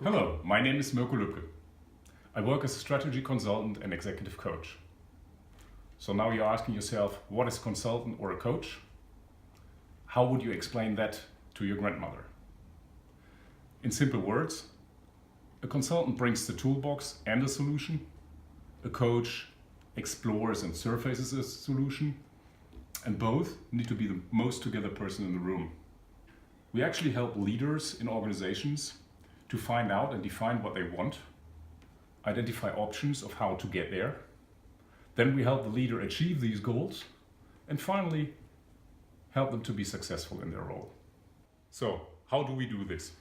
Hello, my name is Mirko Luebke. I work as a strategy consultant and executive coach. So now you're asking yourself, what is a consultant or a coach? How would you explain that to your grandmother? In simple words, a consultant brings the toolbox and a solution. A coach explores and surfaces a solution. And both need to be the most together person in the room. We actually help leaders in organizations to find out and define what they want, identify options of how to get there. Then we help the leader achieve these goals, and finally help them to be successful in their role. So, how do we do this?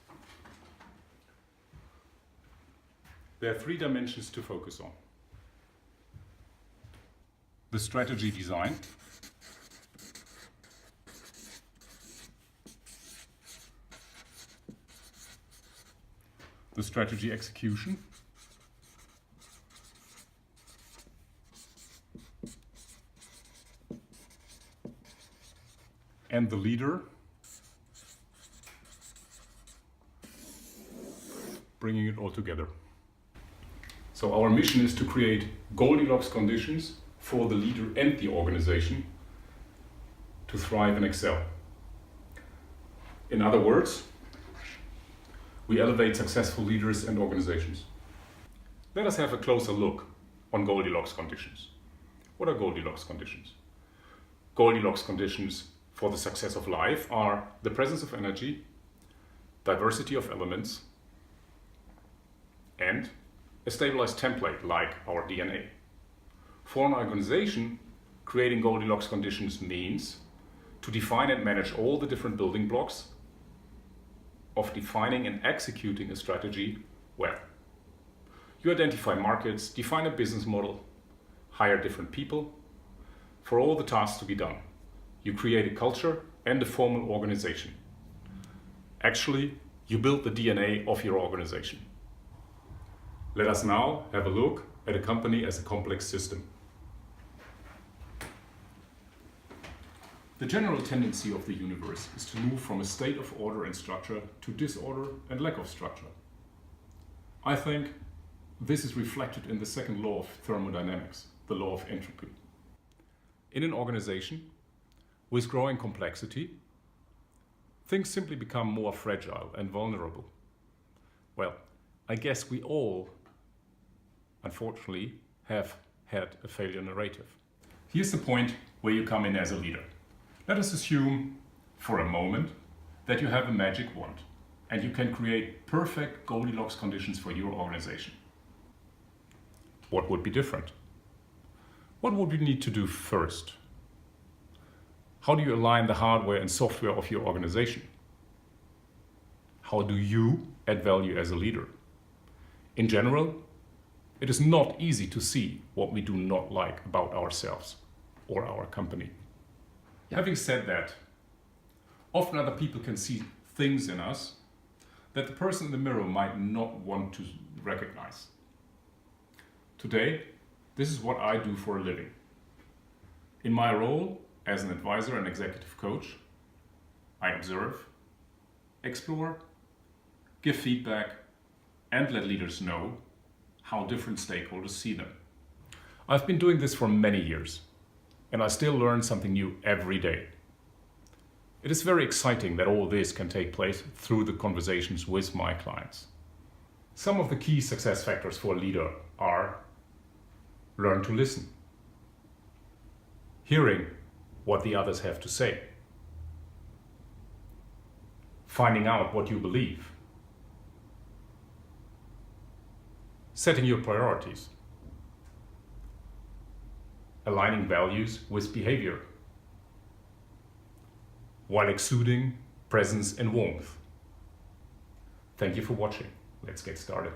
There are 3 dimensions to focus on. The strategy design, the strategy execution, and the leader bringing it all together. So our mission is to create Goldilocks conditions for the leader and the organization to thrive and excel. In other words, we elevate successful leaders and organizations. Let us have a closer look on Goldilocks conditions. What are Goldilocks conditions? Goldilocks conditions for the success of life are the presence of energy, diversity of elements, and a stabilized template like our DNA. For an organization, creating Goldilocks conditions means to define and manage all the different building blocks of defining and executing a strategy well. You identify markets, define a business model, hire different people for all the tasks to be done. You create a culture and a formal organization. Actually, you build the DNA of your organization. Let us now have a look at a company as a complex system. The general tendency of the universe is to move from a state of order and structure to disorder and lack of structure. I think this is reflected in the second law of thermodynamics, the law of entropy. In an organization with growing complexity, things simply become more fragile and vulnerable. Well, I guess we all, unfortunately, have had a failure narrative. Here's the point where you come in as a leader. Let us assume for a moment that you have a magic wand and you can create perfect Goldilocks conditions for your organization. What would be different? What would you need to do first? How do you align the hardware and software of your organization? How do you add value as a leader? In general, it is not easy to see what we do not like about ourselves or our company. Having said that, often other people can see things in us that the person in the mirror might not want to recognize. Today, this is what I do for a living. In my role as an advisor and executive coach, I observe, explore, give feedback, and let leaders know how different stakeholders see them. I've been doing this for many years, and I still learn something new every day. It is very exciting that all this can take place through the conversations with my clients. Some of the key success factors for a leader are: learn to listen, hearing what the others have to say, finding out what you believe, setting your priorities, aligning values with behavior, while exuding presence and warmth. Thank you for watching. Let's get started.